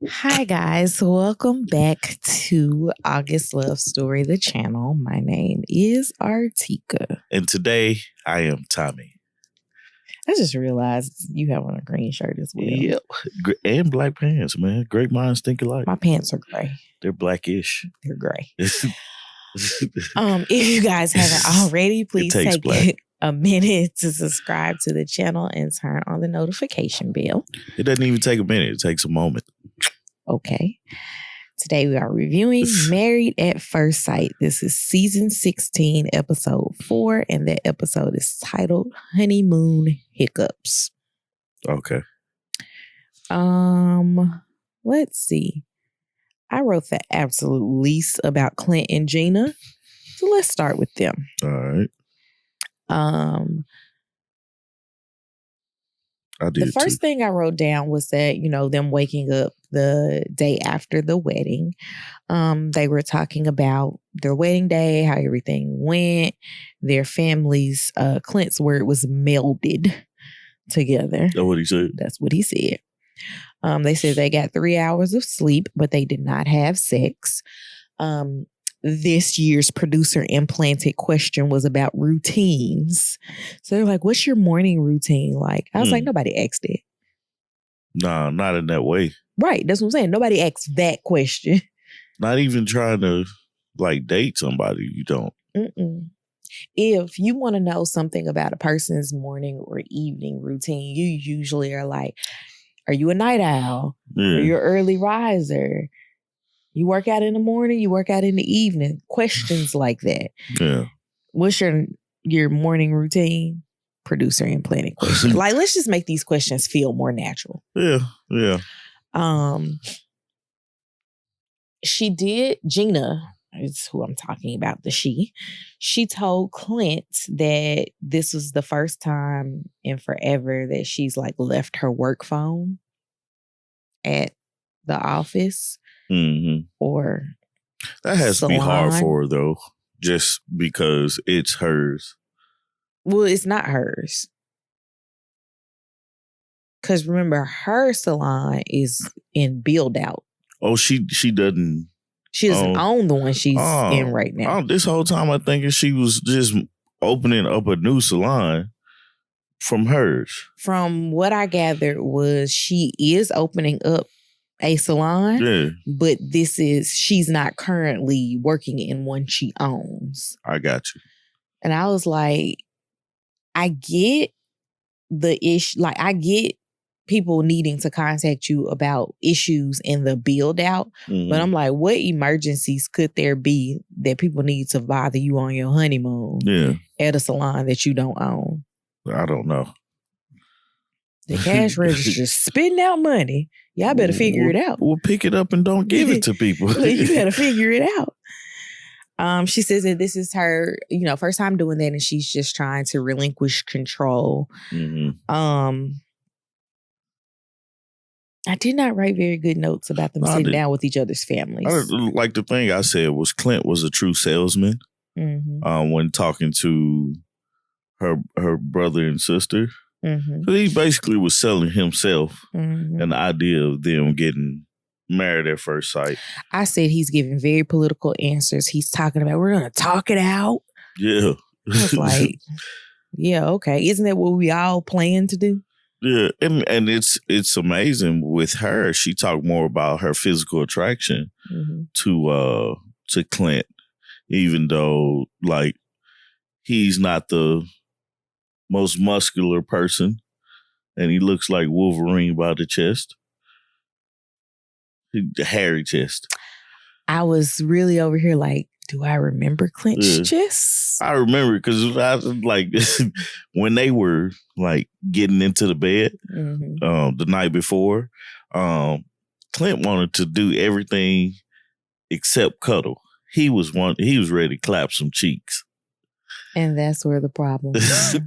Hi, guys. Welcome back to August Love Story, the channel. My name is Artieka. And today, I am Tommy. I just realized you have on a green shirt as well. Yep. And black pants, man. Great minds think alike. My pants are gray. They're blackish. They're gray. If you guys haven't already, please take a minute to subscribe to the channel and turn on the notification bell. It doesn't even take a minute. It takes a moment. Okay. Today we are reviewing Married at First Sight. This is season 16, episode 4, and that episode is titled Honeymoon Hiccups. Okay. Let's see. I wrote the absolute least about Clint and Gina. So let's start with them. All right. I did the first thing I wrote down was that, them waking up the day after the wedding. They were talking about their wedding day, how everything went, their families. Clint's word was melded together. That's what he said? That's what he said. They said they got 3 hours of sleep, but they did not have sex. This year's producer implanted question was about routines. So they're like, what's your morning routine like? I was like, nobody asked it. Nah, not in that way. Right. That's what I'm saying. Nobody asked that question. Not even trying to date somebody. You don't. Mm-mm. If you want to know something about a person's morning or evening routine, you usually are like, are you a night owl? Yeah. Are you an early riser? You work out in the morning, you work out in the evening. Questions like that. Yeah. What's your morning routine? Producer implanted question. Let's just make these questions feel more natural. Yeah, yeah. Gina is who I'm talking about, she told Clint that this was the first time in forever that she's left her work phone at the office. Mm-hmm. Or that has salon. To be hard for her, though, just because it's hers. Well, it's not hers. Because remember, her salon is in build out. Oh, she doesn't. She doesn't own the one she's in right now. This whole time I'm thinking she was just opening up a new salon from hers. From what I gathered was she is opening up a salon, but she's not currently working in one she owns. I got you. And I was like, I get the issue. I get people needing to contact you about issues in the build out, but I'm like, what emergencies could there be that people need to bother you on your honeymoon at a salon that you don't own? I don't know. The cash register spitting out money. Y'all better figure it out. We'll pick it up and don't give it to people. You better figure it out. She says that this is her, first time doing that, and she's just trying to relinquish control. I did not write very good notes about them sitting down with each other's families. The thing I said was Clint was a true salesman when talking to her brother and sister. So he basically was selling himself and the idea of them getting married at first sight. I said he's giving very political answers. He's talking about, we're going to talk it out. Yeah. I was like, yeah, okay. Isn't that what we all plan to do? Yeah. And it's amazing with her. She talked more about her physical attraction to Clint, even though he's not the most muscular person, and he looks like Wolverine by the chest. The hairy chest. I was really over here do I remember Clint's chest? I remember because I was when they were getting into the bed the night before, Clint wanted to do everything except cuddle. He was ready to clap some cheeks. And that's where the problem is.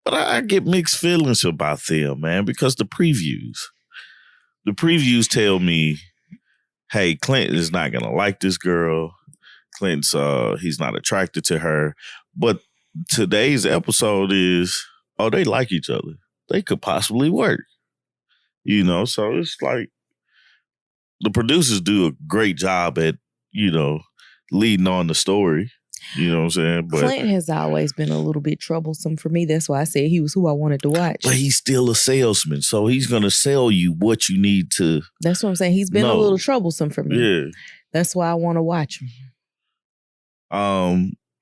But I get mixed feelings about them, man, because the previews tell me, hey, Clint is not going to like this girl. Clint's, he's not attracted to her. But today's episode is, they like each other. They could possibly work. So it's the producers do a great job at, leading on the story. You know what I'm saying? But Clint has always been a little bit troublesome for me. That's why I said he was who I wanted to watch. But he's still a salesman, so he's going to sell you what you need to. That's what I'm saying. He's been a little troublesome for me. Yeah. That's why I want to watch him.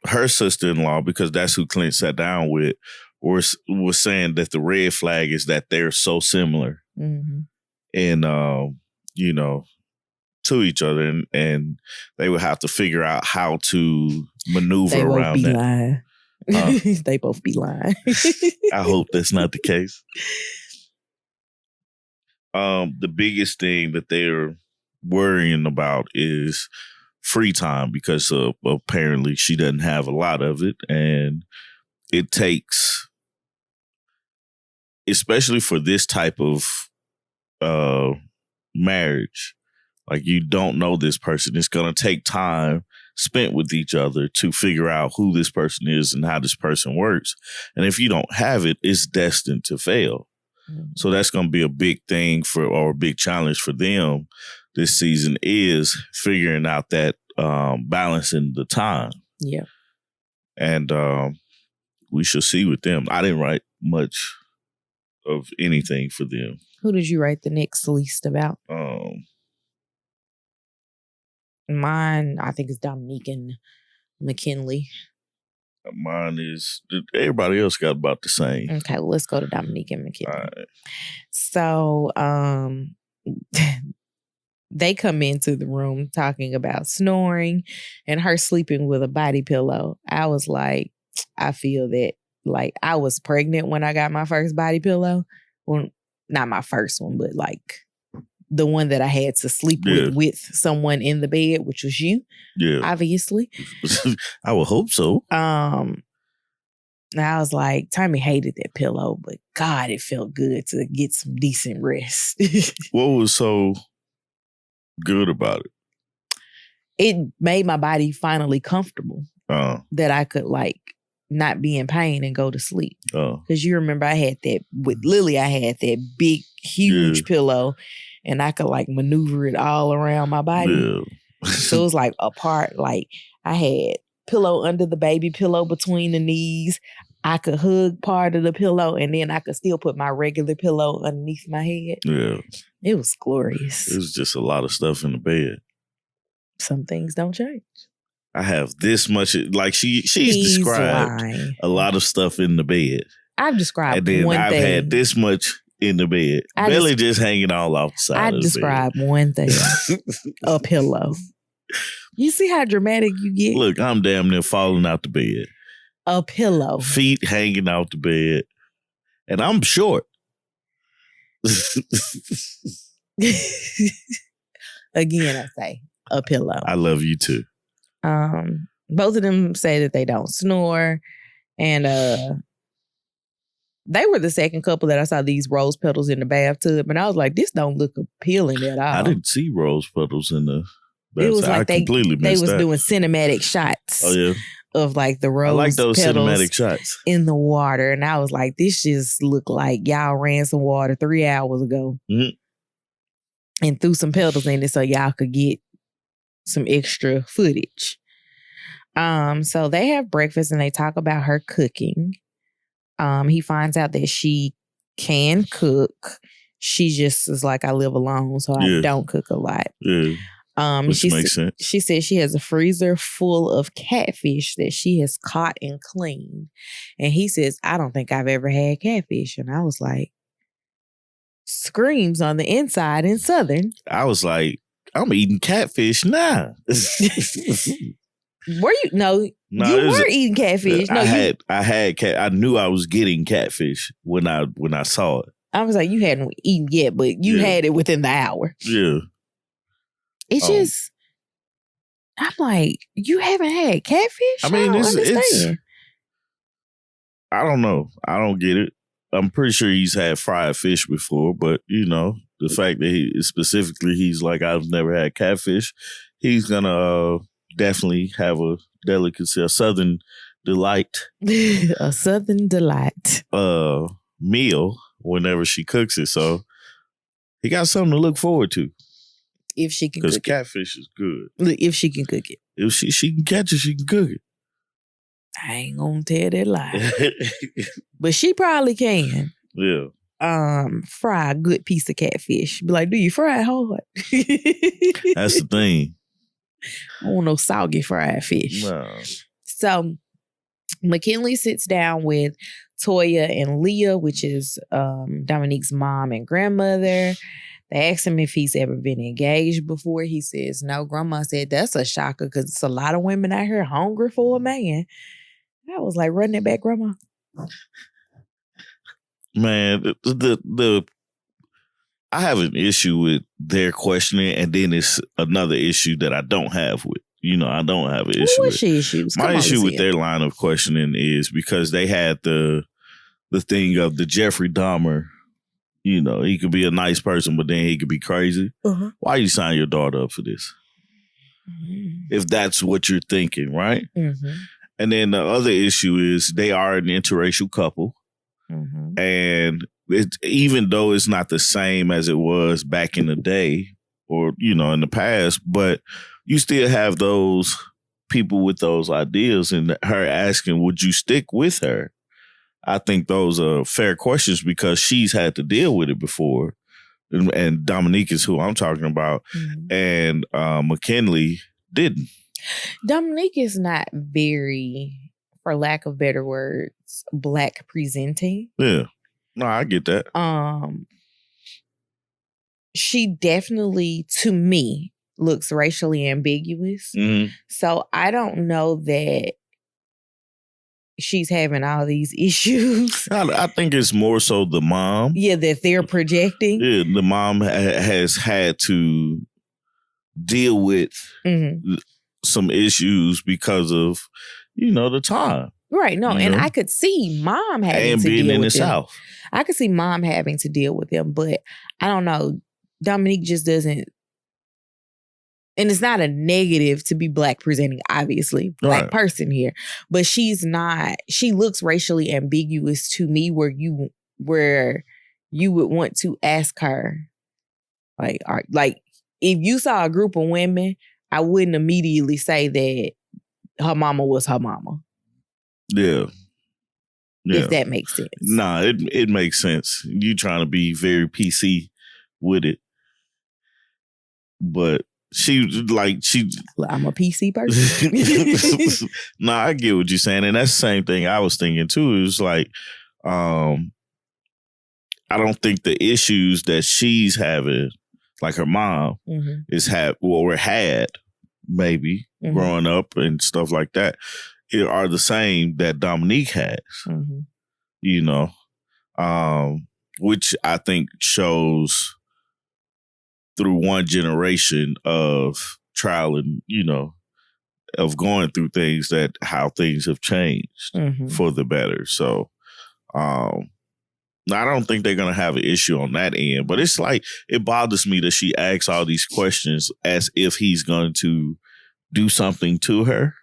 Her sister-in-law, because that's who Clint sat down with, was saying that the red flag is that they're so similar. Mm-hmm. And, to each other, and they would have to figure out how to maneuver around that. Lying. They both be lying. I hope that's not the case. The biggest thing that they're worrying about is free time, because apparently she doesn't have a lot of it, and it takes, especially for this type of marriage, like you don't know this person. It's going to take time spent with each other to figure out who this person is and how this person works. And if you don't have it, it's destined to fail. Mm-hmm. So that's going to be a big thing or a big challenge for them this season, is figuring out that balancing the time. Yeah. And we shall see with them. I didn't write much of anything for them. Who did you write the next least about? Mine, I think, is Dominique and McKinley. Mine is, everybody else got about the same. Okay, well, let's go to Dominique and McKinley. All right. So, they come into the room talking about snoring and her sleeping with a body pillow. I was like, I feel that, like, I was pregnant when I got my first body pillow. Well, not my first one, but like the one that I had to sleep with someone in the bed, which was you. Yeah. Obviously. I would hope so. And I was like, Tommy hated that pillow, but God, it felt good to get some decent rest. What was so good about it? It made my body finally comfortable. That I could, like, not be in pain and go to sleep. Because you remember I had that, with Lily, I had that big, huge pillow, and I could, like, maneuver it all around my body. Yeah. So it was like a part, like, I had pillow under the baby pillow between the knees. I could hug part of the pillow, and then I could still put my regular pillow underneath my head. Yeah. It was glorious. It was just a lot of stuff in the bed. Some things don't change. I have this much, like she's described lying. A lot of stuff in the bed. I've described and then one I've thing. Had this much in the bed. Belly just hanging all off the side of the bed. I described one thing. A pillow. You see how dramatic you get? Look, I'm damn near falling out the bed. A pillow. Feet hanging out the bed. And I'm short. Again, I say a pillow. I love you too. Both of them say that they don't snore. And they were the second couple that I saw these rose petals in the bathtub. And I was like, this don't look appealing at all. I didn't see rose petals in the bathtub. It was like they was that. doing cinematic shots. Of like the rose I like those petals cinematic shots in the water. And I was like, this just looked like y'all ran some water 3 hours ago. Mm-hmm. And threw some petals in it so y'all could get some extra footage. So they have breakfast and they talk about her cooking. He finds out that she can cook. She just is like, I live alone, so I don't cook a lot. Yeah. Which makes sense. She says she has a freezer full of catfish that she has caught and cleaned. And he says, I don't think I've ever had catfish. And I was like, screams on the inside in Southern. I was like, I'm eating catfish now. Were you? No, you were eating catfish. No, I knew I was getting catfish when I saw it. I was like, you hadn't eaten yet, but you had it within the hour. Yeah. It's just, I'm like, you haven't had catfish? I mean, it's I don't know. I don't get it. I'm pretty sure he's had fried fish before, but the fact that he's like, I've never had catfish, he's gonna definitely have a delicacy, a Southern delight. A Southern delight. Meal whenever she cooks it. So he got something to look forward to. If she can Because cook catfish is good. If she can cook it. If she can catch it, she can cook it. I ain't gonna tell that lie. But she probably can. Yeah. Fry a good piece of catfish. Be like, do you fry it hard? That's the thing. I want no soggy fried fish. No. So McKinley sits down with Toya and Leah, which is Dominique's mom and grandmother. They ask him if he's ever been engaged before. He says no. Grandma said that's a shocker because it's a lot of women out here hungry for a man. I was like, run that back, Grandma. Man, I have an issue with their questioning, and then it's another issue that I don't have with. I don't have an issue with. Issues? My issue with their line of questioning is because they had the thing of the Jeffrey Dahmer. He could be a nice person, but then he could be crazy. Uh-huh. Why you sign your daughter up for this? Mm-hmm. If that's what you're thinking, right? Mm-hmm. And then the other issue is they are an interracial couple. Mm-hmm. And even though it's not the same as it was back in the day or, in the past, but you still have those people with those ideas, and her asking, would you stick with her? I think those are fair questions because she's had to deal with it before. And Dominique is who I'm talking about. Mm-hmm. And McKinley didn't. Dominique is not very, for lack of better words, black presenting. Yeah. No, I get that. She definitely, to me, looks racially ambiguous. Mm-hmm. So I don't know that she's having all these issues. I think it's more so the mom. Yeah, that they're projecting. Yeah, the mom has had to deal with some issues because of, the time. Right. No, and I could see mom having to deal with them. And being in the South. I could see mom having to deal with them, but I don't know. Dominique just doesn't. And it's not a negative to be black presenting, obviously. Black person here. But she's not, she looks racially ambiguous to me where you would want to ask her, like if you saw a group of women, I wouldn't immediately say that her mama was her mama. Yeah. If that makes sense. Nah, it makes sense. You trying to be very PC with it. But I'm a PC person. Nah, I get what you're saying. And that's the same thing I was thinking too. It's like, I don't think the issues that she's having, like her mom, had maybe growing up and stuff like that, are the same that Dominique has. Which I think shows through one generation of trial and, of going through things, that how things have changed for the better. So, I don't think they're going to have an issue on that end, but it's like, it bothers me that she asks all these questions as if he's going to do something to her.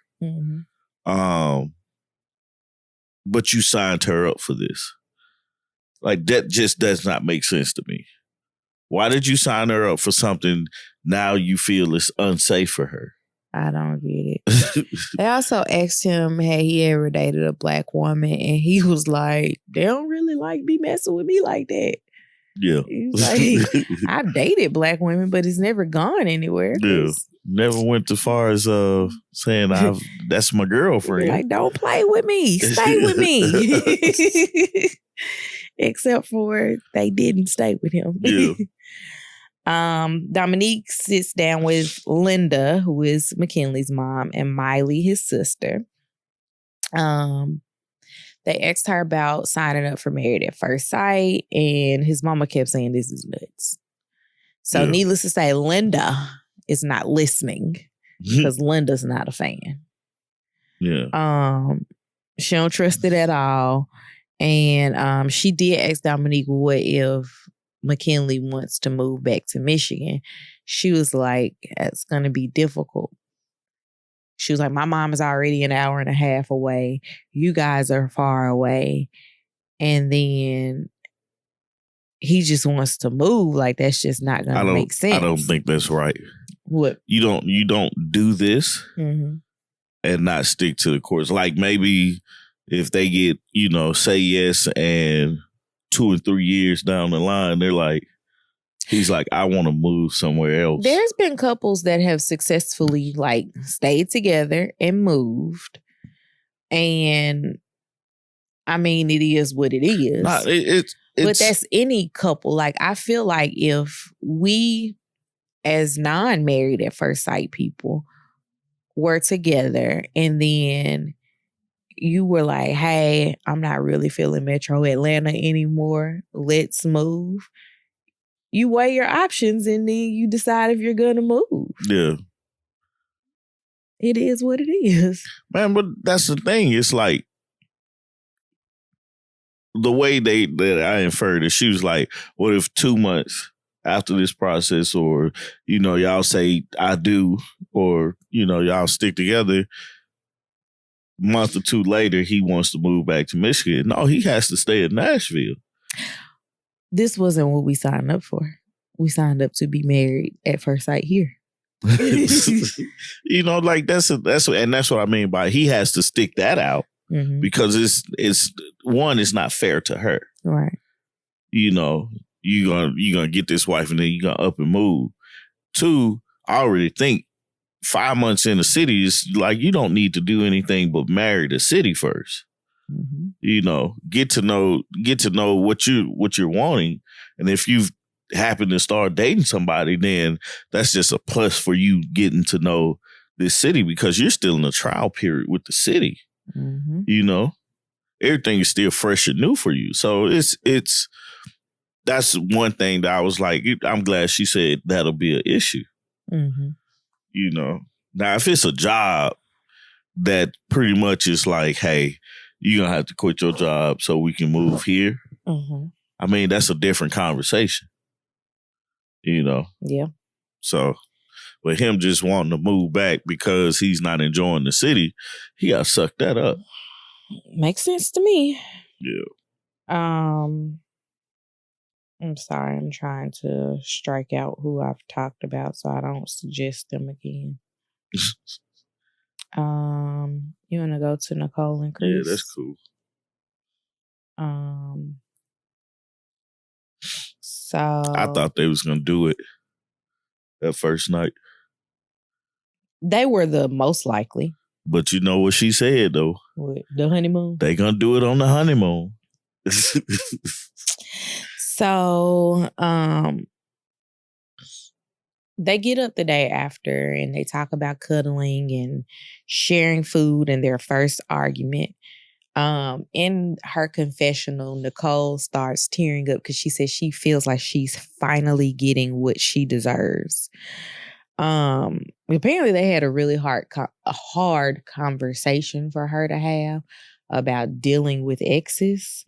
But you signed her up for this. Like, that just does not make sense to me. Why did you sign her up for something now you feel is unsafe for her? I don't get it. They also asked him, had he ever dated a black woman? And he was like, they don't really like me messing with me like that. Yeah. He's like, I've dated black women, but it's never gone anywhere. Yeah. Never went too far as saying that's my girlfriend. Like, don't play with me. Stay with me. Except for they didn't stay with him. Yeah. Dominique sits down with Linda, who is McKinley's mom, and Miley, his sister. They asked her about signing up for Married at First Sight, and his mama kept saying this is nuts. So needless to say, Linda is not listening because Linda's not a fan. Yeah. She don't trust it at all. And she did ask Dominique, what if McKinley wants to move back to Michigan? She was like, it's going to be difficult. She was like, my mom is already an hour and a half away. You guys are far away. And then he just wants to move. Like, that's just not going to make sense. I don't think that's right. What? You don't do this and not stick to the course. Like, maybe if they get, say yes, and 2 or 3 years down the line, they're like, he's like, I want to move somewhere else. There's been couples that have successfully like stayed together and moved. And I mean, it is what it is. But that's any couple. Like, I feel like if we, as non-married at first sight people, were together and then you were like, hey, I'm not really feeling Metro Atlanta anymore. Let's move. You weigh your options and then you decide if you're going to move. Yeah. It is what it is. Man, but that's the thing. It's like, the way that I inferred it, she was like, what if 2 months after this process, or, y'all say I do, or, y'all stick together, month or two later, he wants to move back to Michigan. No, he has to stay in Nashville. This wasn't what we signed up for. We signed up to be married at first sight here. Like that's what I mean by he has to stick that out because it's one, it's not fair to her. Right. You gonna get this wife and then you gonna up and move. 2, I already think 5 months in the city is like you don't need to do anything but marry the city first. Get to know what you're wanting, and if you've happen to start dating somebody, then that's just a plus for you getting to know this city because you're still in a trial period with the city. Everything is still fresh and new for you. So it's that's one thing that I was like, I'm glad she said that'll be an issue. Now if it's a job that pretty much is like, hey, you're gonna have to quit your job so we can move here. I mean, that's a different conversation. Yeah. So, but him just wanting to move back because he's not enjoying the city, he got to suck that up. Makes sense to me. Yeah. I'm sorry. I'm trying to strike out who I've talked about so I don't suggest them again. You want to go to Nicole and Chris? Yeah, that's cool. So I thought they was gonna do it that first night. They were the most likely. But you know what she said though? What, the honeymoon? They gonna do it on the honeymoon. So they get up the day after and they talk about cuddling and sharing food and their first argument. In her confessional, Nicole starts tearing up because she says she feels like she's finally getting what she deserves. Apparently they had a really hard conversation for her to have about dealing with exes.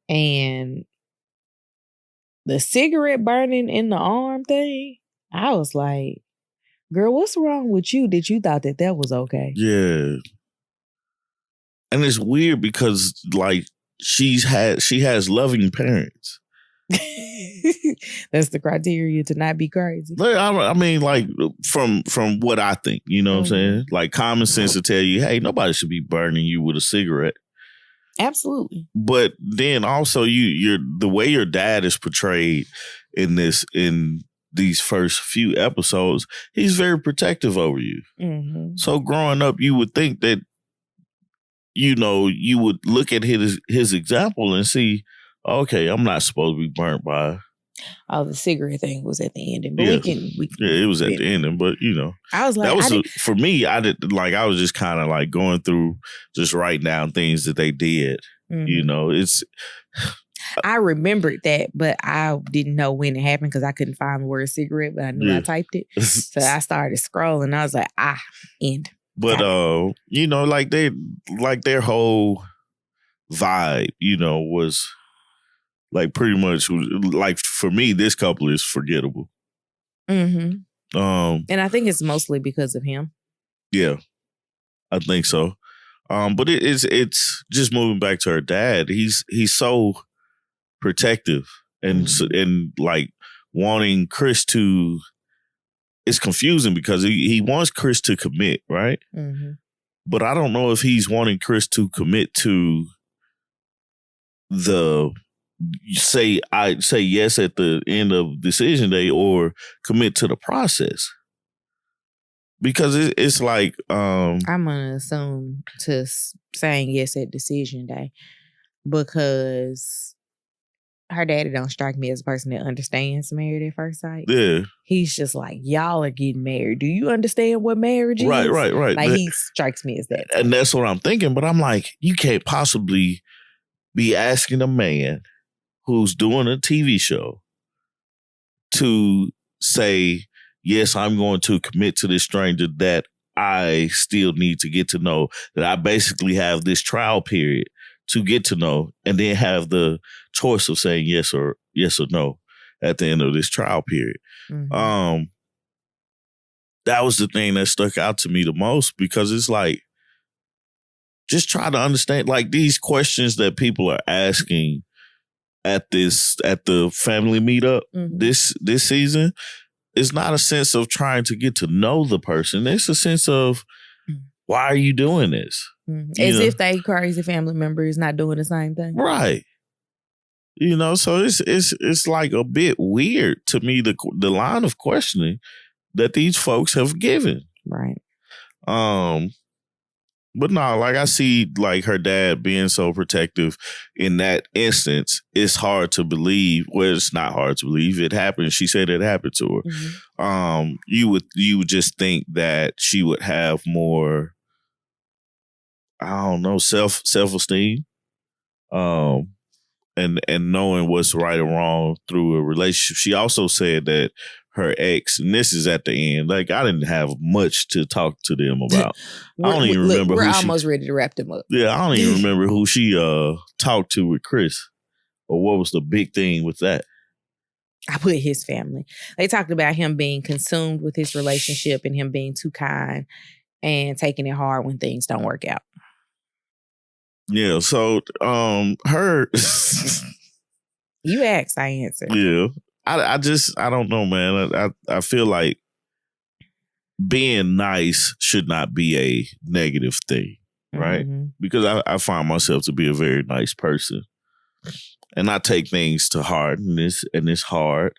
And the cigarette burning in the arm thing, I was like, girl, what's wrong with you that you thought that was okay? Yeah. And it's weird because like she has loving parents. That's the criteria to not be crazy. I mean, like from what I think, you know what I'm saying? Like common sense to tell you, hey, nobody should be burning you with a cigarette. Absolutely. But then also you're the way your dad is portrayed in these first few episodes, he's very protective over you. So growing up, you would think that you would look at his example and see, okay, I'm not supposed to be burnt by. Oh, the cigarette thing was at the ending, but it was at the ending. But I was like, that was for me. I was just kind of like going through, just writing down things that they did. It's. I remembered that, but I didn't know when it happened because I couldn't find the word cigarette, but I knew I typed it. So I started scrolling. I was like, end. But like their whole vibe, was like pretty much like for me, this couple is forgettable. And I think it's mostly because of him. Yeah, I think so. But it's just moving back to her dad. He's so protective, And and like wanting Chris to, it's confusing because he wants Chris to commit, right? Mm-hmm. But I don't know if he's wanting Chris to commit to the say yes at the end of decision day or commit to the process. Because it's like I'm gonna assume to saying yes at decision day because her daddy don't strike me as a person that understands married at first sight. Yeah. He's just like, y'all are getting married. Do you understand what marriage is? Right. Like, he strikes me as that. And that's what I'm thinking. But I'm like, you can't possibly be asking a man who's doing a TV show to say, yes, I'm going to commit to this stranger that I still need to get to know, that I basically have this trial period to get to know, and then have the choice of saying yes or no at the end of this trial period. Mm-hmm. That was the thing that stuck out to me the most, because it's like, just try to understand, like, these questions that people are asking at the family meetup this season is not a sense of trying to get to know the person. It's a sense of, why are you doing this? As if they crazy family member is not doing the same thing. Right. So it's like a bit weird to me, the line of questioning that these folks have given. Right. But no, like, I see, like, her dad being so protective in that instance. It's hard to believe. Well, it's not hard to believe. It happened. She said it happened to her. Mm-hmm. You would just think that she would have more, I don't know, self-esteem, and knowing what's right or wrong through a relationship. She also said that her ex, and this is at the end, like, I didn't have much to talk to them about. I don't even remember. We're almost ready to wrap them up. Yeah, I don't even remember who she talked to with Chris, or what was the big thing with that. I put his family. They talked about him being consumed with his relationship and him being too kind and taking it hard when things don't work out. Yeah, so her you asked, I answered. Yeah. I don't know, man. I feel like being nice should not be a negative thing, right? Mm-hmm. Because I find myself to be a very nice person. And I take things to heart, and it's hard.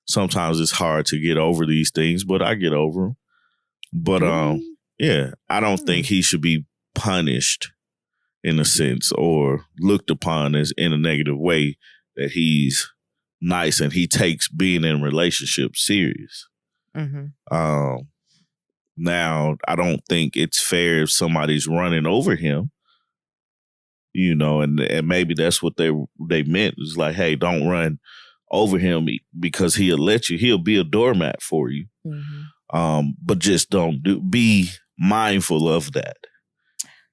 Sometimes it's hard to get over these things, but I get over them. But yeah, I don't think he should be punished in a sense, or looked upon as in a negative way, that he's nice and he takes being in a relationship serious. Mm-hmm. Now, I don't think it's fair if somebody's running over him, and maybe that's what they meant. It's like, hey, don't run over him, because he'll be a doormat for you. Mm-hmm. But just be mindful of that.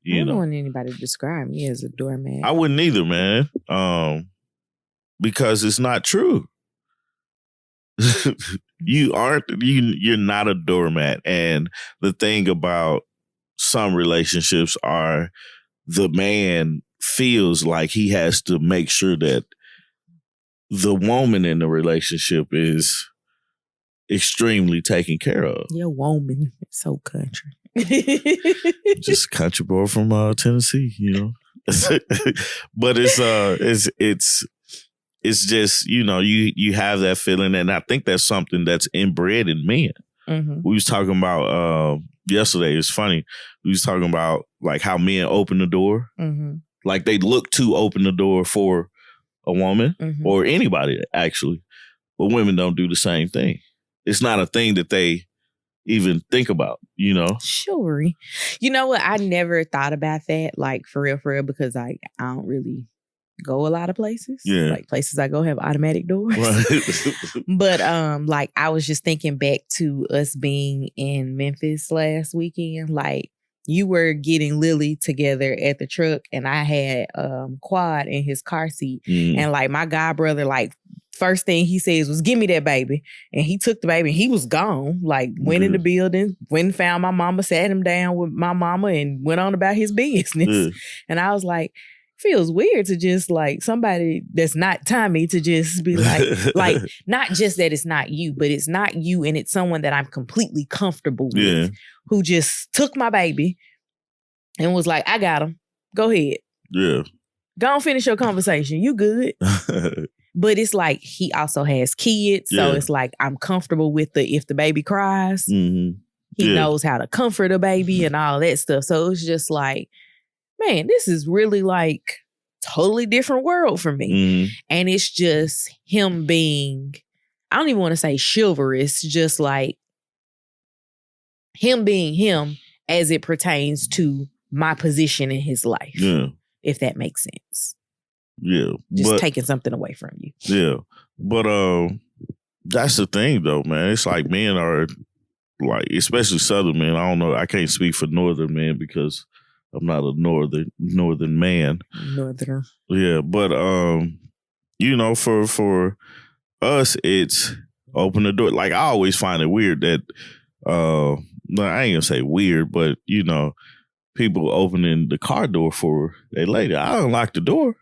I don't want anybody to describe me as a doormat. I wouldn't either, man. Because it's not true. You're not a doormat. And the thing about some relationships are, the man feels like he has to make sure that the woman in the relationship is extremely taken care of. Your woman is so country. Just country boy from Tennessee, But it's just, you have that feeling, and I think that's something that's inbred in men. Mm-hmm. We was talking about yesterday. It's funny. We was talking about, like, how men open the door. Mm-hmm. Like, they look to open the door for a woman, mm-hmm. or anybody, actually. But women don't do the same thing. It's not a thing that they even think about, Sure. You know what? I never thought about that, like, for real, because I don't really go a lot of places. Yeah. Like, places I go have automatic doors. Right. But like, I was just thinking back to us being in Memphis last weekend. Like, you were getting Lily together at the truck, and I had Quad in his car seat. And, like, my god brother, like, first thing he says was, "Give me that baby." And he took the baby and he was gone. Like, went in the building, went and found my mama, sat him down with my mama, and went on about his business. And I was like, feels weird to just like somebody that's not Tommy to just be like not just that it's not you, but it's not you and it's someone that I'm completely comfortable with who just took my baby and was like, I got him. Go ahead. Yeah. Go on, finish your conversation. You good. But it's like he also has kids. So it's like I'm comfortable with if the baby cries, he knows how to comfort a baby and all that stuff. So it's just like, man, this is really like totally different world for me. And it's just him being, I don't even want to say chivalrous, just like him being him as it pertains to my position in his life. Yeah. If that makes sense. Yeah. Just taking something away from you. Yeah. But that's the thing though, man. It's like men are like, especially Southern men. I don't know. I can't speak for Northern men because I'm not a Northern man. Northerner. Yeah. But you know, for us, it's open the door. Like I always find it weird that no, I ain't gonna say weird, but you know, people opening the car door for their lady. I unlock the door.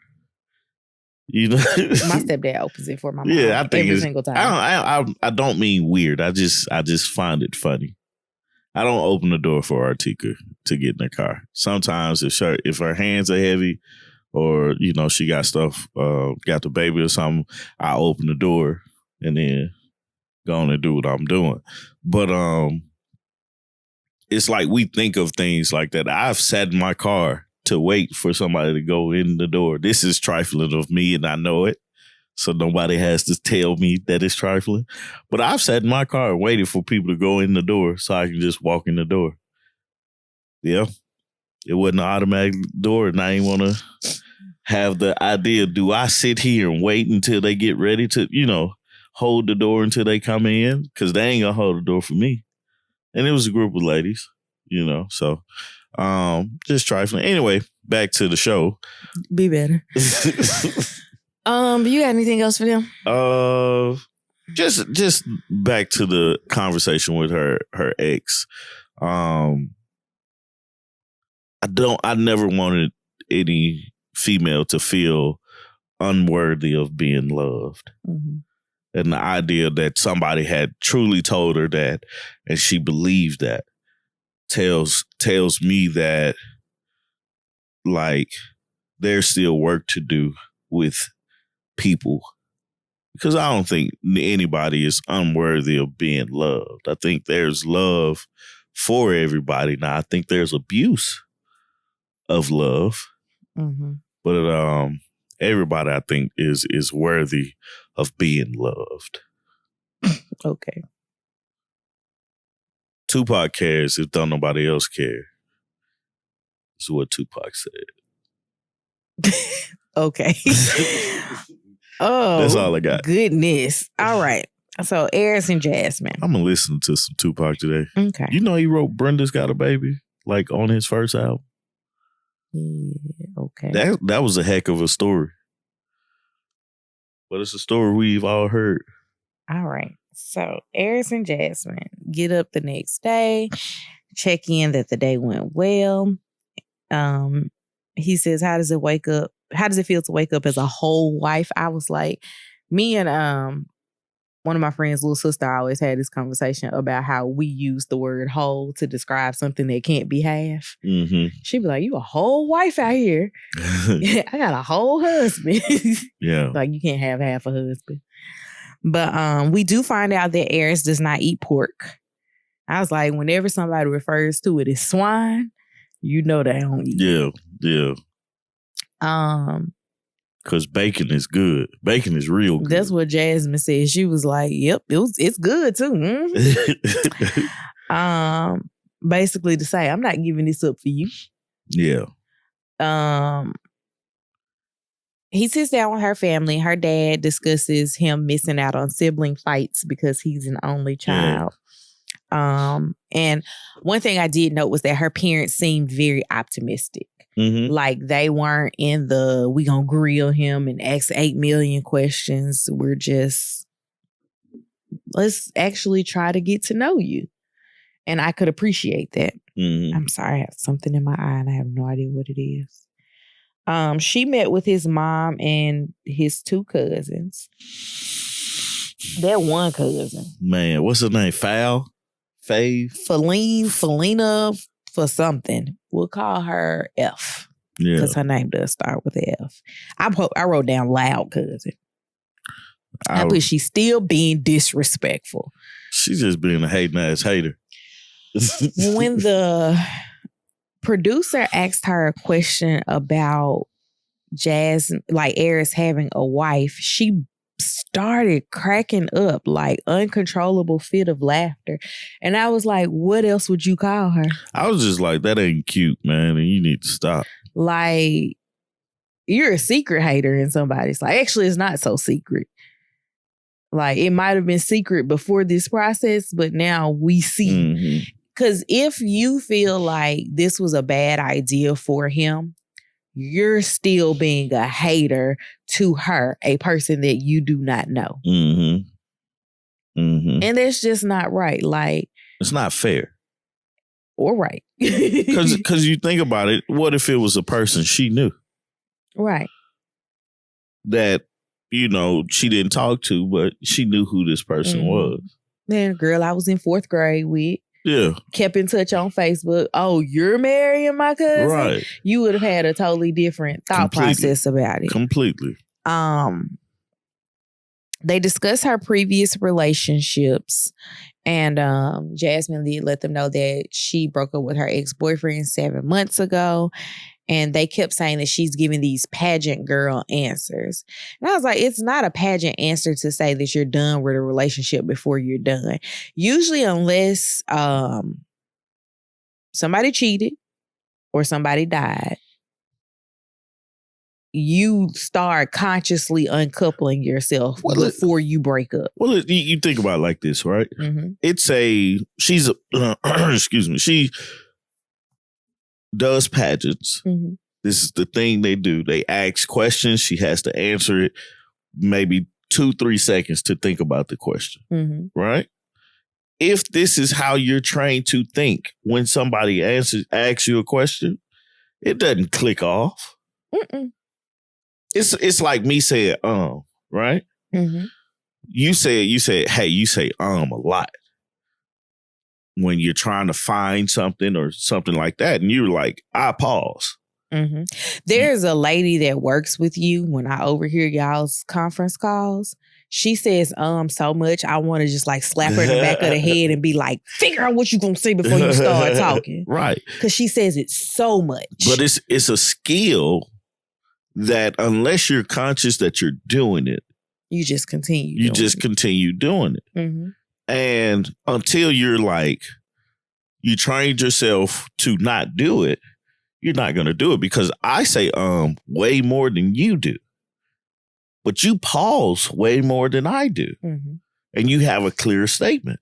You know, my stepdad opens it for my mom. Yeah, I think every single time. I don't mean weird. I just find it funny. I don't open the door for Artieka to get in the car. Sometimes if her hands are heavy, or you know she got stuff, got the baby or something, I open the door and then go on and do what I'm doing. But it's like we think of things like that. I've sat in my car to wait for somebody to go in the door. This is trifling of me and I know it. So nobody has to tell me that it's trifling. But I've sat in my car and waited for people to go in the door so I can just walk in the door. Yeah. It wasn't an automatic door and I didn't want to have the idea, do I sit here and wait until they get ready to, you know, hold the door until they come in? Because they ain't going to hold the door for me. And it was a group of ladies, you know, so just trifling. Anyway, back to the show. Be better. You got anything else for them? Just back to the conversation with her ex. I never wanted any female to feel unworthy of being loved. Mm-hmm. And the idea that somebody had truly told her that and she believed that tells me that like there's still work to do with people, because I don't think anybody is unworthy of being loved. I think there's love for everybody. Now I think there's abuse of love, but everybody I think is worthy of being loved. Okay. Tupac cares if don't nobody else care. This is what Tupac said. Okay. Oh, that's all I got. Goodness. All right. So Ayers and Jasmine. I'm gonna listen to some Tupac today. Okay. You know he wrote Brenda's Got a Baby like on his first album. Yeah. Okay. That was a heck of a story. But it's a story we've all heard. All right. So Ayers and Jasmine get up the next day, check in that the day went well. He says, how does it feel to wake up as a whole wife? I was like, me and one of my friends' little sister always had this conversation about how we use the word whole to describe something that can't be half. Mm-hmm. She'd be like, you a whole wife out here. I got a whole husband. Yeah. Like you can't have half a husband. But we do find out that Ayers does not eat pork. I was like, whenever somebody refers to it as swine, you know they don't eat. Yeah, yeah. Because bacon is good. Bacon is real good. That's what Jasmine said. She was like, yep, it's good too. Mm-hmm. Basically to say, I'm not giving this up for you. Yeah. He sits down with her family. Her dad discusses him missing out on sibling fights because he's an only child. Yeah. And one thing I did note was that her parents seemed very optimistic. Mm-hmm. Like they weren't in the, we gonna grill him and ask 8 million questions. We're just, let's actually try to get to know you. And I could appreciate that. Mm-hmm. I'm sorry, I have something in my eye and I have no idea what it is. She met with his mom and his 2 cousins. That one cousin. Man, what's her name? Fave? Felina for something. We'll call her F. Yeah. Because her name does start with F. I wrote down loud cousin. I put she's still being disrespectful. She's just being a hating ass hater. When the producer asked her a question about Jasmine, like Ayers having a wife, she started cracking up, like uncontrollable fit of laughter. And I was like, what else would you call her? I was just like, that ain't cute, man, and you need to stop. Like, you're a secret hater in somebody's life. Actually, it's not so secret. Like, it might have been secret before this process, but now we see. Because if you feel like this was a bad idea for him, you're still being a hater to her, a person that you do not know. And that's just not right. Like, it's not fair. Or right. Because you think about it, what if it was a person she knew? Right. That, you know, she didn't talk to, but she knew who this person was. Man, girl, I was in 4th grade with. Yeah. Kept in touch on Facebook. Oh, you're marrying my cousin? Right. You would have had a totally different thought process about it. Completely. They discussed her previous relationships, and Jasmine Lee let them know that she broke up with her ex-boyfriend 7 months ago. And they kept saying that she's giving these pageant girl answers. And I was like, it's not a pageant answer to say that you're done with a relationship before you're done. Usually, unless somebody cheated or somebody died, you start consciously uncoupling yourself before you break up. Well, you think about it like this, right? She's excuse me, she does pageants. This is the thing they do. They ask questions. She has to answer it. Maybe 2-3 seconds to think about the question. Right? If this is how you're trained to think when somebody asks you a question, it doesn't click off. It's like me saying right? You say a lot when you're trying to find something or something like that, and you're like, I pause. There's a lady that works with you when I overhear y'all's conference calls. She says so much, I want to just like slap her in the back of the head and be like, figure out what you're going to say before you start talking. Right. Because she says it so much. But it's a skill that unless you're conscious that you're doing it, you just continue doing it. And until you're like, you trained yourself to not do it, you're not going to do it, because I say way more than you do. But you pause way more than I do. And you have a clear statement.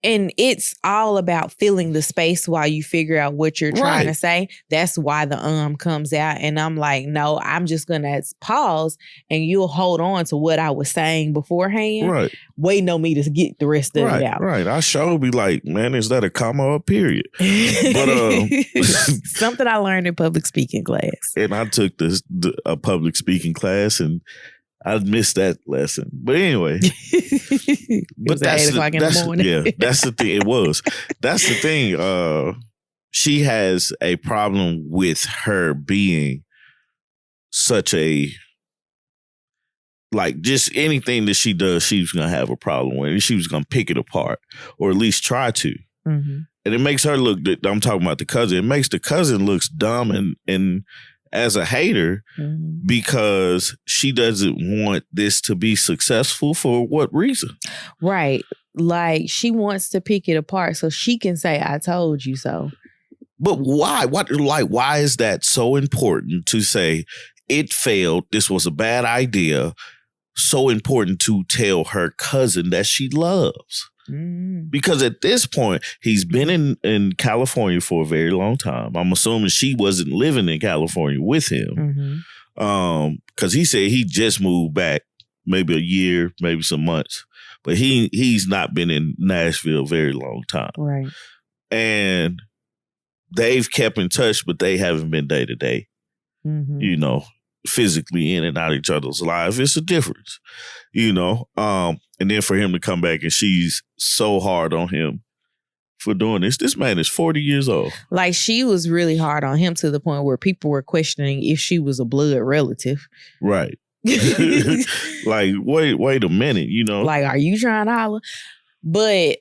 And it's all about filling the space while you figure out what you're trying to say. That's why the comes out. And I'm like, no, I'm just going to pause and you'll hold on to what I was saying beforehand. Right. Waiting on me to get the rest of it out. Right. I sure be like, man, is that a comma or a period? But something I learned in public speaking class. And I took a public speaking class, and I missed that lesson. But anyway. But that's 8 o'clock in the morning. Yeah, that's the thing. It was. That's the thing. She has a problem with her being such a, like, just anything that she does, she's going to have a problem with it. She was going to pick it apart, or at least try to. And it makes her look, I'm talking about the cousin, it makes the cousin looks dumb and as a hater, because she doesn't want this to be successful. For what reason? Right. Like, she wants to pick it apart so she can say, I told you so. But why? Why is that so important to say it failed? This was a bad idea. So important to tell her cousin that she loves. Because at this point, he's been in California for a very long time. I'm assuming she wasn't living in California with him. Because he said he just moved back maybe a year, maybe some months. But he's not been in Nashville a very long time. Right. And they've kept in touch, but they haven't been day to day. you know, physically in and out of each other's lives. It's a difference, you know. And then for him to come back and she's so hard on him for doing this. This man is 40 years old. Like, she was really hard on him to the point where people were questioning if she was a blood relative. Right. Like, wait a minute, you know. Like, are you trying to holler? But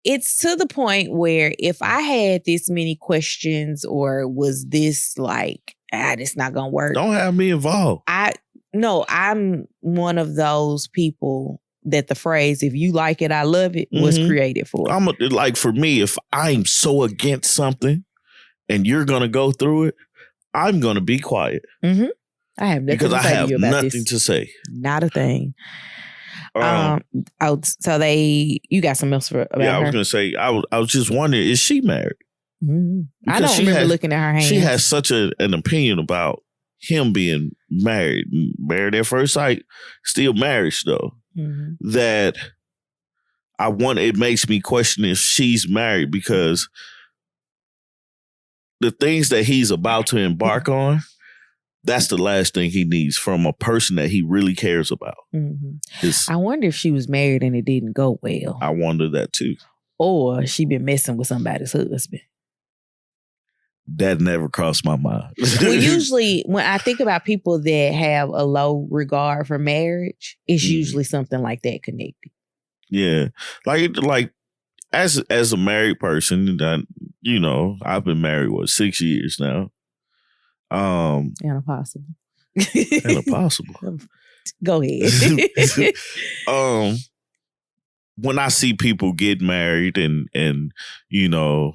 it's to the point where if I had this many questions or was this like, this not gonna work. Don't have me involved. I'm one of those people that the phrase, if you like it, I love it, was created for. Like, for me, if I'm so against something and you're going to go through it, I'm going to be quiet. Mm-hmm. I have nothing because to say I have to you about nothing this. to say. Not a thing. So you got something else about her? Yeah, I was going to say, I was just wondering, is she married? Mm-hmm. I don't remember looking at her hands. She has such an opinion about him being married at first sight, still marriage though, that it makes me question if she's married, because the things that he's about to embark on, that's the last thing he needs from a person that he really cares about. I wonder if she was married and it didn't go well. I wonder that too. Or she been messing with somebody's husband. That never crossed my mind. Well, usually when I think about people that have a low regard for marriage, it's usually something like that connected. Yeah. Like as a married person, you know, I've been married, 6 years now. Impossible. Go ahead. When I see people get married and you know,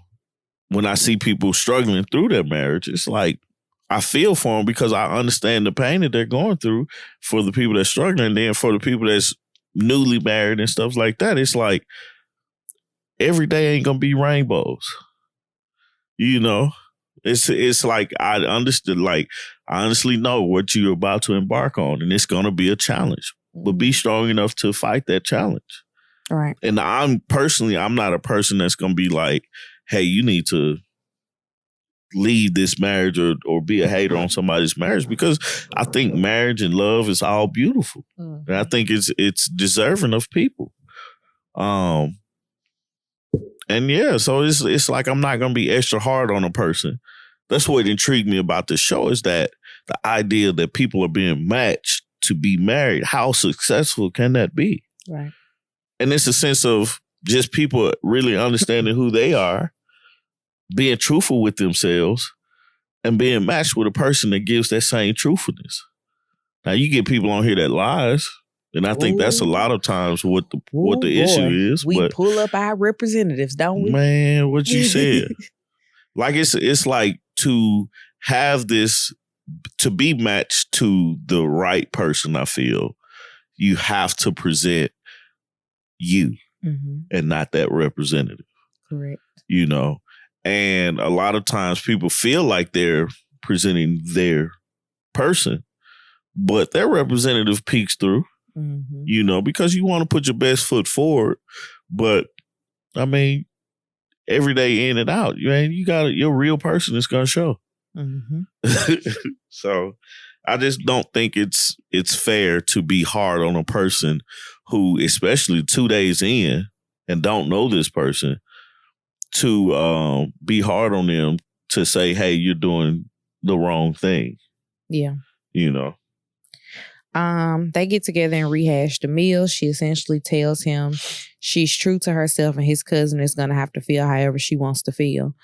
when I see people struggling through their marriage, it's like I feel for them because I understand the pain that they're going through for the people that's struggling. And then for the people that's newly married and stuff like that, it's like every day ain't gonna be rainbows. You know, it's like I understood. Like, I honestly know what you're about to embark on, and it's gonna be a challenge. But be strong enough to fight that challenge. All right. And I'm not a person that's gonna be like, hey, you need to leave this marriage or be a hater on somebody's marriage, because I think marriage and love is all beautiful. And I think it's deserving of people. And yeah, so it's like I'm not going to be extra hard on a person. That's what intrigued me about this show, is that the idea that people are being matched to be married. How successful can that be? Right. And it's a sense of just people really understanding who they are, being truthful with themselves, and being matched with a person that gives that same truthfulness. Now, you get people on here that lies, and I think that's a lot of times what the issue is. We pull up our representatives, don't we? Man, what you said. Like, it's like to have this, to be matched to the right person, I feel, you have to present you and not that representative. Correct. You know? And a lot of times people feel like they're presenting their person, but their representative peeks through, you know, because you want to put your best foot forward. But I mean, every day in and out, you got your real person is going to show. So I just don't think it's fair to be hard on a person who, especially 2 days in and don't know this person, to be hard on them to say, hey, you're doing the wrong thing. Yeah. You know? They get together and rehash the meal. She essentially tells him she's true to herself and his cousin is going to have to feel however she wants to feel.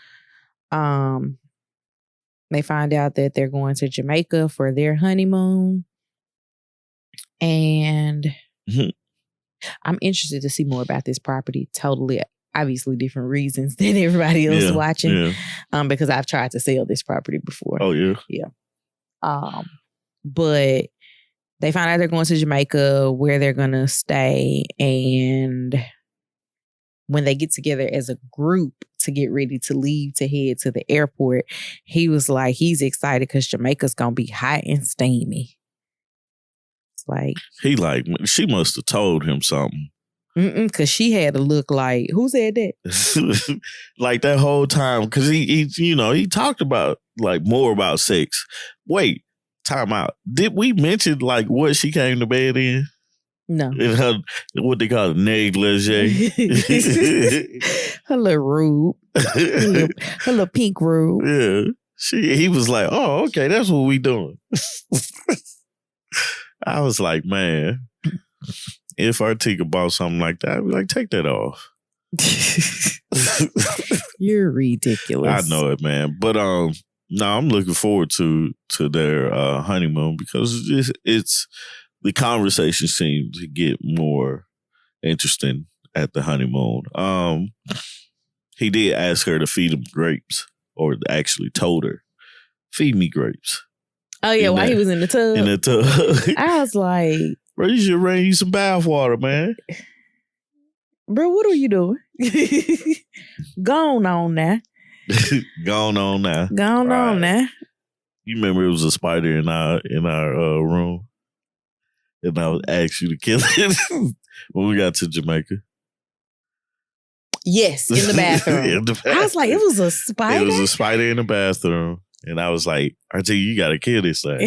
They find out that they're going to Jamaica for their honeymoon. And I'm interested to see more about this property. Totally, obviously different reasons than everybody else watching. Yeah. Because I've tried to sell this property before. Oh, yeah? Yeah. But they find out they're going to Jamaica, where they're going to stay. And when they get together as a group to get ready to leave to head to the airport, he was like, he's excited because Jamaica's going to be hot and steamy. It's like... she must have told him something. Because she had to look like, who said that? Like that whole time, because he talked about like more about sex. Wait, time out. Did we mention like what she came to bed in? No. In her, what they call it, negligee. Her little robe. Her little pink robe. Yeah. He was like, oh, okay, that's what we doing. I was like, man, if Artieka bought something like that, I'd be like, take that off. You're ridiculous. I know it, man. But no, I'm looking forward to their honeymoon because it's the conversation seems to get more interesting at the honeymoon. He did ask her to feed him grapes, or actually told her, feed me grapes. Oh, yeah, while he was in the tub. In the tub. I was like, bro, you should rain you some bath water, man. Bro, what are you doing? Gone on now. Gone on now. Gone on now. You remember it was a spider in our room? And I would ask you to kill it when we got to Jamaica. Yes, in the bathroom. I was like, it was a spider? It was a spider in the bathroom. And I was like, Artieka, you got to kill this thing.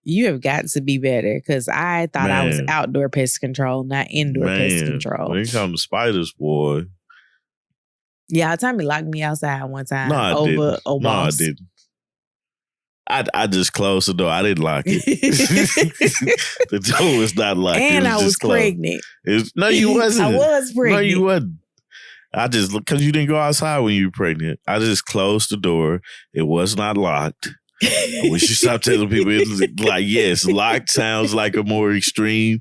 You have got to be better because I thought I was outdoor pest control, not indoor pest control. When it comes to spiders, boy. Yeah, Tommy locked me outside one time over a wasp. No, I didn't. I just closed the door. I didn't lock it. The door was not locked. And I was pregnant. No, you wasn't. I was pregnant. No, you wasn't. I just, because you didn't go outside when you were pregnant. I just closed the door. It was not locked. I wish you stopped telling people. Like, yes, locked sounds like a more extreme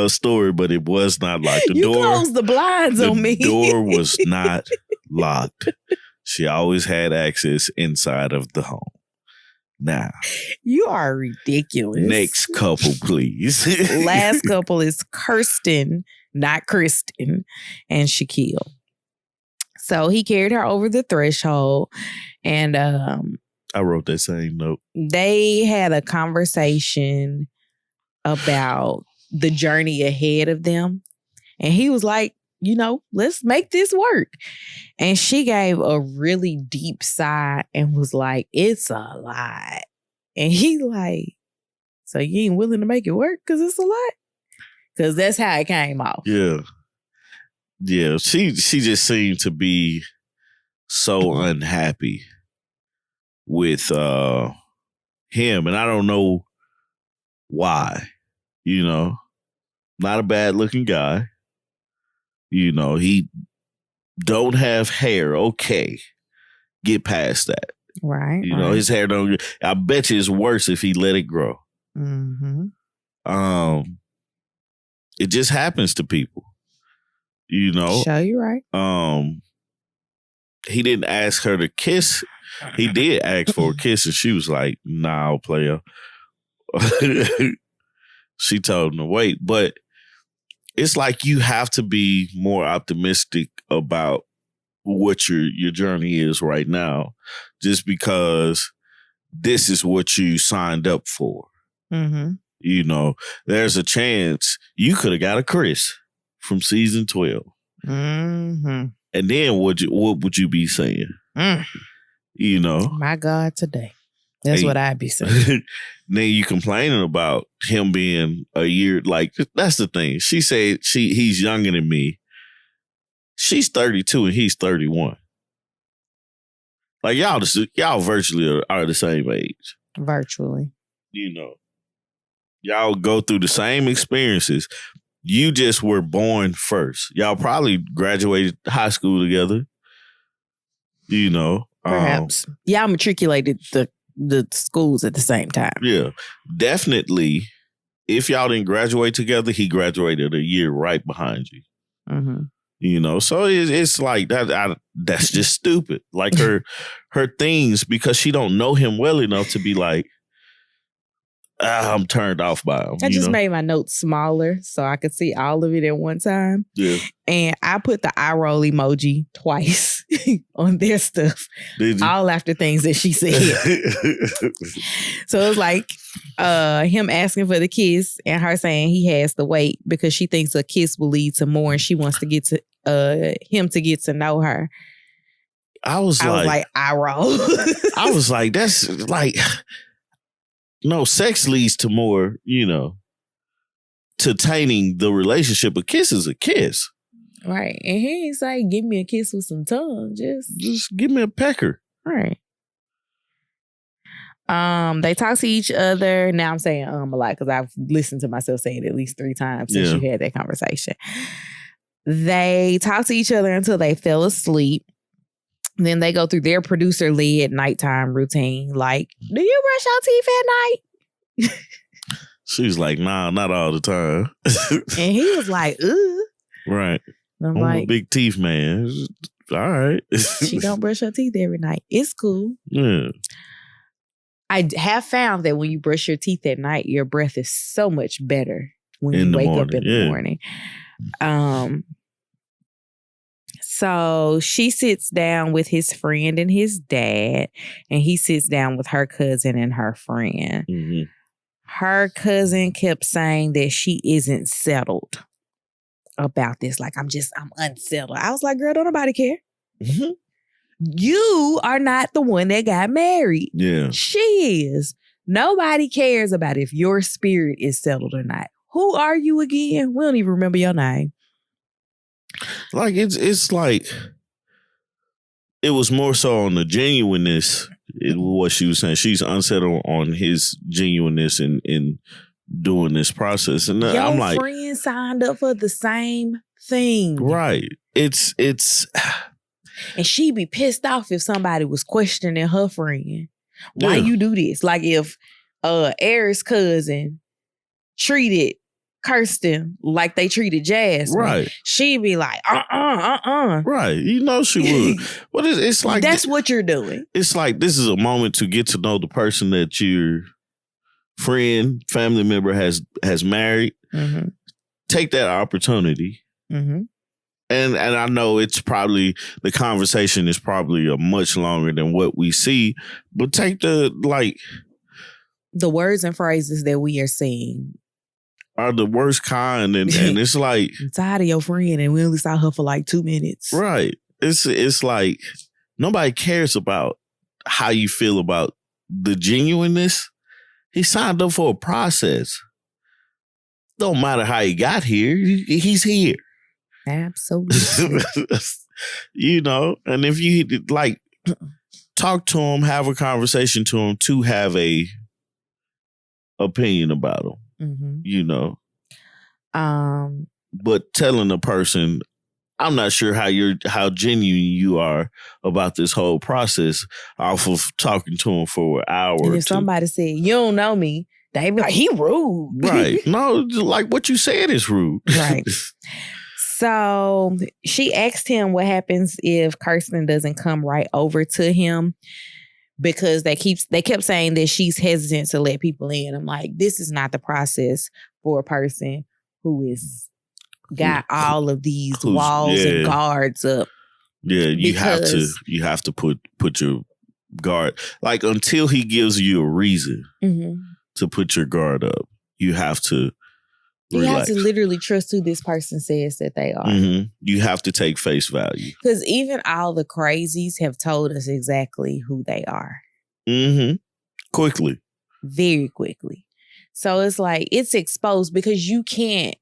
story, but it was not locked. You closed the blinds on me. The door was not locked. She always had access inside of the home. Now, you are ridiculous. Next couple, please. Last couple is Kirsten, not Kristen, and Shaquille. So he carried her over the threshold, and I wrote that same note. They had a conversation about the journey ahead of them, and he was like, let's make this work. And she gave a really deep sigh and was like, it's a lot. And he like, so you ain't willing to make it work because it's a lot? Because that's how it came off. Yeah. Yeah. She just seemed to be so unhappy with him. And I don't know why. Not a bad looking guy. He don't have hair. Okay. Get past that. Right. His hair don't. I bet you it's worse if he let it grow. Mm-hmm. It just happens to people. Sure, you're right. He didn't ask her to kiss. He did ask for a kiss, and she was like, "Nah, player." She told him to wait, but it's like you have to be more optimistic about what your journey is right now, just because this is what you signed up for. Mm-hmm. There's a chance you could have got a Chris from season 12. Mm-hmm. And then what would you be saying? My God, today. That's what I'd be saying. Then you complaining about him being a year, like, that's the thing. She said he's younger than me. She's 32 and he's 31. Like, y'all virtually are the same age. Virtually. Y'all go through the same experiences. You just were born first. Y'all probably graduated high school together. Perhaps. Y'all matriculated the schools at the same time. Yeah. Definitely, if y'all didn't graduate together, he graduated a year right behind you. Mm-hmm. So it's like that. That's just stupid. Like her things, because she don't know him well enough to be like, I'm turned off by them. I just made my notes smaller so I could see all of it at one time. Yeah. And I put the eye roll emoji twice on their stuff. All after things that she said. So it was like him asking for the kiss and her saying he has to wait because she thinks a kiss will lead to more and she wants to get to him to get to know her. I was like, eye roll. I was like, that's like, no, sex leads to more, to tainting the relationship. A kiss is a kiss. Right. And he ain't say, give me a kiss with some tongue. Just give me a pecker. Right. They talk to each other. Now I'm saying a lot because I've listened to myself say it at least 3 times since you had that conversation. They talk to each other until they fell asleep. Then they go through their producer-led nighttime routine. Like, do you brush your teeth at night? She's like, nah, not all the time. And he was like, ugh. Right. I'm a big teeth man. All right. She don't brush her teeth every night. It's cool. Yeah. I have found that when you brush your teeth at night, your breath is so much better when you wake up in the morning. So she sits down with his friend and his dad, and he sits down with her cousin and her friend. Mm-hmm. Her cousin kept saying that she isn't settled about this. Like, I'm unsettled. I was like, girl, don't nobody care. Mm-hmm. You are not the one that got married. Yeah. She is. Nobody cares about if your spirit is settled or not. Who are you again? We don't even remember your name. Like, it's like, it was more so on the genuineness, what she was saying. She's unsettled on his genuineness in doing this process. And your I'm like, friend signed up for the same thing. Right. It's and she'd be pissed off if somebody was questioning her friend. Why you do this? Like if Ayers' cousin treated Kirsten like they treated Jasmine. Right. She'd be like, Right. She would. But it's like, that's what you're doing. It's like, this is a moment to get to know the person that your friend, family member has married. Mm-hmm. Take that opportunity. Mm-hmm. And I know it's probably, the conversation is probably a much longer than what we see, but take the words and phrases that we are seeing are the worst kind, and it's like, I'm tired of your friend and we only saw her for like 2 minutes. Right. It's like, nobody cares about how you feel about the genuineness. He signed up for a process. Don't matter how he got here. He's here. Absolutely. And if you talk to him, have a conversation to him to have a opinion about him. Mm-hmm. But telling a person, I'm not sure how genuine you are about this whole process off of talking to him for an hour. And if somebody said, you don't know me, they be like, he rude. Right. No, like what you said is rude. Right. So she asked him what happens if Kirsten doesn't come right over to him, because they kept saying that she's hesitant to let people in. I'm like, this is not the process for a person who is got all of these walls and guards up. Yeah, you have to put your guard, like, until he gives you a reason to put your guard up. You have to relax. You have to literally trust who this person says that they are. Mm-hmm. You have to take face value. Because even all the crazies have told us exactly who they are. Mm-hmm. Quickly. Very quickly. So it's like, it's exposed, because you can't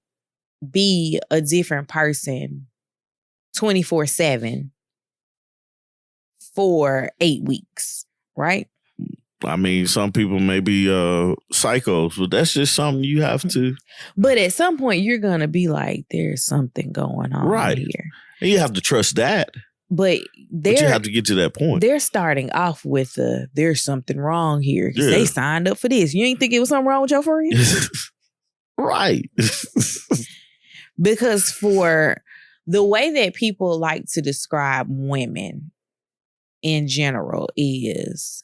be a different person 24/7 for 8 weeks, right? I mean, some people may be psychos, but that's just something you have to. But at some point, you're going to be like, there's something going on here. And you have to trust that. But you have to get to that point. They're starting off with there's something wrong here. Yeah. They signed up for this. You ain't think it was something wrong with your friend? Right. Because for the way that people like to describe women in general is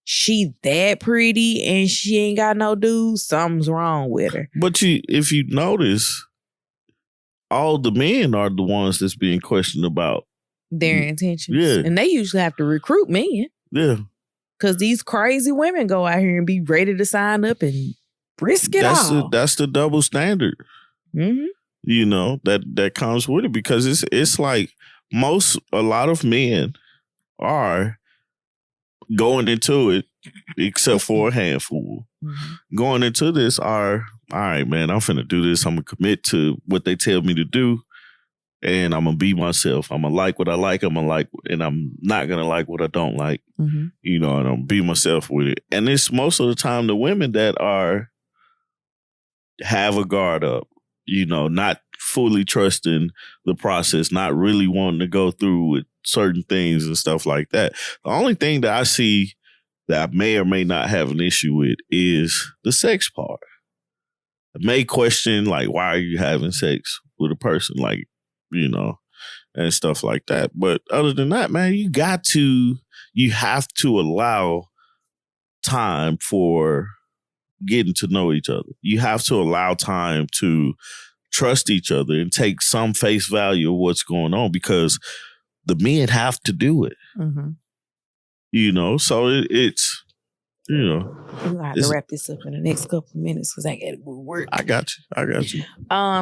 she that pretty and she ain't got no dude, something's wrong with her. But if you notice, all the men are the ones that's being questioned about their intentions. Yeah. And they usually have to recruit men. Yeah. Because these crazy women go out here and be ready to sign up and risk it all. That's the double standard. Mm-hmm. You know, that comes with it, because it's like a lot of men are going into it, except for a handful. Mm-hmm. Going into this are, all right, man, I'm finna do this. I'm gonna commit to what they tell me to do, and I'm gonna be myself. I'm gonna like what I like. I'm not gonna like what I don't like. Mm-hmm. You know, and I'm gonna be myself with it. And it's most of the time the women that have a guard up, you know, not fully trusting the process, not really wanting to go through with certain things and stuff like that. The only thing that I see that I may or may not have an issue with is the sex part. I may question, like, why are you having sex with a person, like, you know, and stuff like that. But other than that, man, you have to allow time for getting to know each other. You have to allow time to trust each other and take some face value of what's going on, because the men have to do it. Mm-hmm. You know, so it's, you know. We're going to have to wrap this up in the next couple of minutes because I got to go to work. I got you.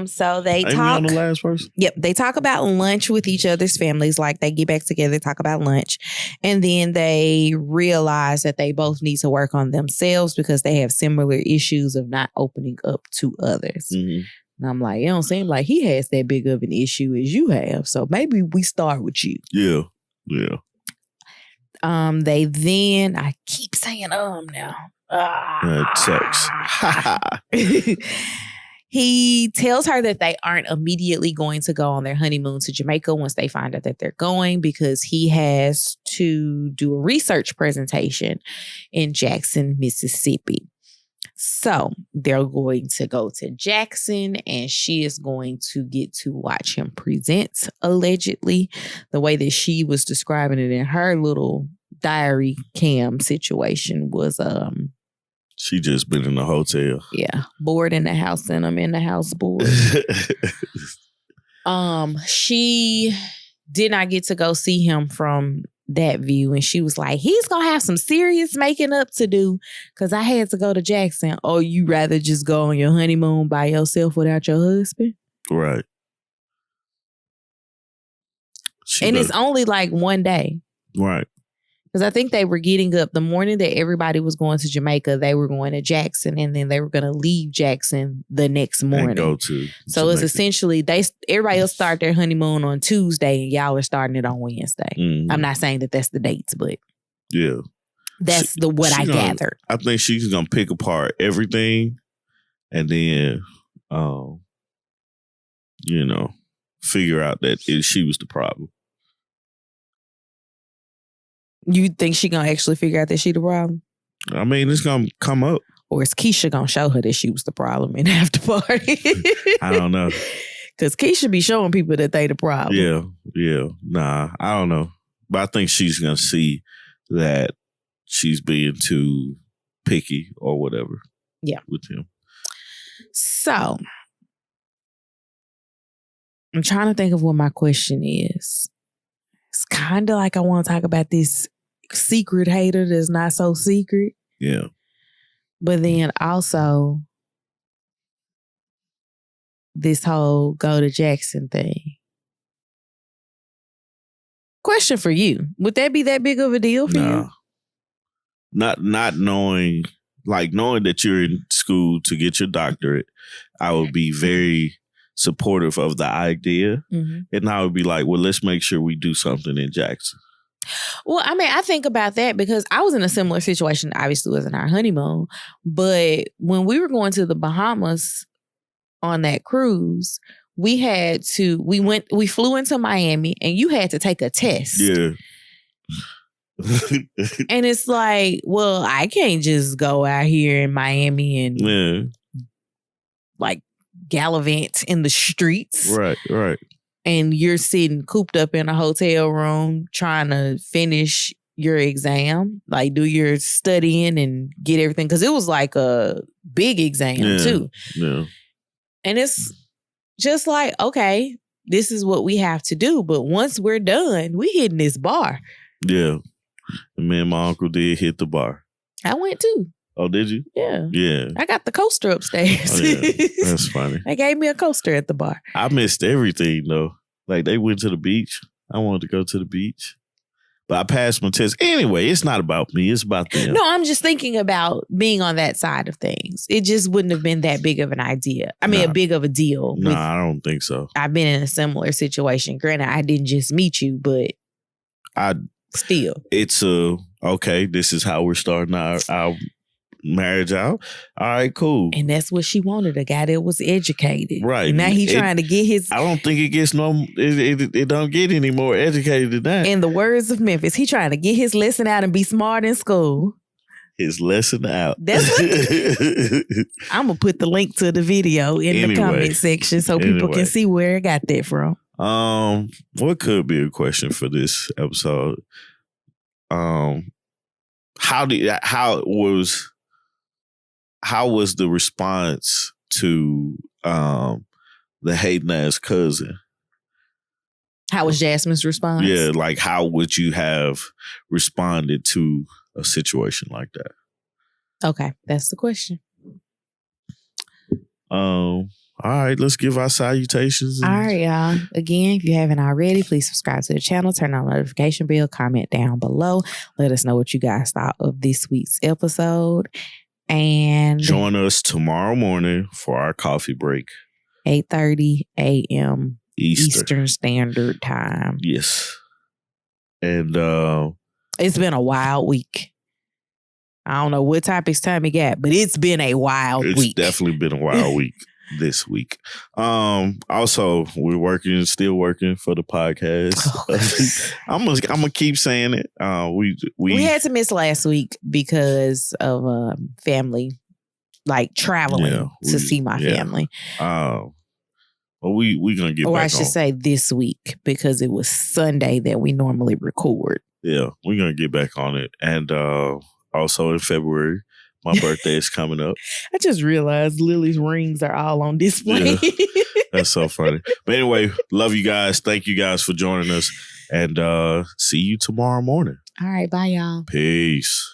So they Ain't talk. We on the last person? Yep. They talk about lunch with each other's families. Like, they get back together, talk about lunch. And then they realize that they both need to work on themselves because they have similar issues of not opening up to others. Mm-hmm. And I'm like, it don't seem like he has that big of an issue as you have. So maybe we start with you. Yeah. They then, I keep saying now. That sucks. He tells her that they aren't immediately going to go on their honeymoon to Jamaica once they find out that they're going, because he has to do a research presentation in Jackson, Mississippi. So they're going to go to Jackson, and she is going to get to watch him present, allegedly. The way that she was describing it in her little diary cam situation was she just been in the hotel. Yeah. Bored in the house, and I'm in the house bored. She did not get to go see him from that view, and she was like, he's gonna have some serious making up to do because I had to go to Jackson. Or you rather just go on your honeymoon by yourself without your husband? Right. It's only like one day. Right. Because I think they were getting up the morning that everybody was going to Jamaica. They were going to Jackson, and then they were going to leave Jackson the next morning. And go to so Jamaica. It's essentially everybody else start their honeymoon on Tuesday, and y'all are starting it on Wednesday. Mm-hmm. I'm not saying that that's the dates, but yeah, that's what I gathered. I think she's gonna pick apart everything, and then, you know, figure out that she was the problem. You think she gonna actually figure out that she the problem? I mean, it's gonna come up. Or is Keisha gonna show her that she was the problem in the after party? I don't know. Because Keisha be showing people that they the problem. Yeah. Nah, I don't know. But I think she's gonna see that she's being too picky or whatever. Yeah. With him. So, I'm trying to think of what my question is. It's kind of like I want to talk about this secret hater that's not so secret. Yeah. But then also this whole go to Jackson thing. Question for you. Would that be that big of a deal for you? Not knowing that you're in school to get your doctorate, I would be very supportive of the idea. Mm-hmm. And I would be like, well, let's make sure we do something in Jackson. Well, I mean, I think about that because I was in a similar situation. Obviously, it wasn't our honeymoon. But when we were going to the Bahamas on that cruise, we flew into Miami and you had to take a test. Yeah. And it's like, well, I can't just go out here in Miami and like gallivant in the streets. Right. And you're sitting cooped up in a hotel room trying to finish your exam, like do your studying and get everything. Because it was like a big exam too. Yeah. And it's just like, okay, this is what we have to do. But once we're done, we hitting this bar. Yeah. And me and my uncle did hit the bar. I went too. Oh, did you? Yeah. Yeah. I got the coaster upstairs. Oh, yeah. That's funny. They gave me a coaster at the bar. I missed everything though. Like they went to the beach. I wanted to go to the beach. But I passed my test. Anyway, it's not about me. It's about them. No, I'm just thinking about being on that side of things. It just wouldn't have been that big of an idea. I mean, a big of a deal. No, I don't think so. I've been in a similar situation. Granted, I didn't just meet you, but still. It's okay, this is how we're starting our marriage out. All right, cool. And that's what she wanted, a guy that was educated. Right. And now he trying to get his... I don't think it gets it don't get any more educated than that. In the words of Memphis, he trying to get his lesson out and be smart in school. His lesson out. That's what I'm going to put the link to the video in the comment section so people can see where I got that from. What could be a question for this episode? How was the response to the hating ass cousin? How was Jasmine's response? Yeah, like how would you have responded to a situation like that? Okay, that's the question. All right, let's give our salutations. All right, y'all. Again, if you haven't already, please subscribe to the channel, turn on the notification bell, comment down below. Let us know what you guys thought of this week's episode. And join us tomorrow morning for our coffee break. 8:30 a.m. Eastern Standard Time. Yes. And it's been a wild week. I don't know what topics Tommy got, but it's been a wild week. It's definitely been a wild week this week. Also, we're still working for the podcast. I'm gonna keep saying it. We had to miss last week because of family, like traveling to see my family. But we gonna get back on. Or I should say this week because it was Sunday that we normally record. Yeah, we're gonna get back on it. And also in February, my birthday is coming up. I just realized Lily's rings are all on display. Yeah, that's so funny. But anyway, love you guys. Thank you guys for joining us. And see you tomorrow morning. All right. Bye, y'all. Peace.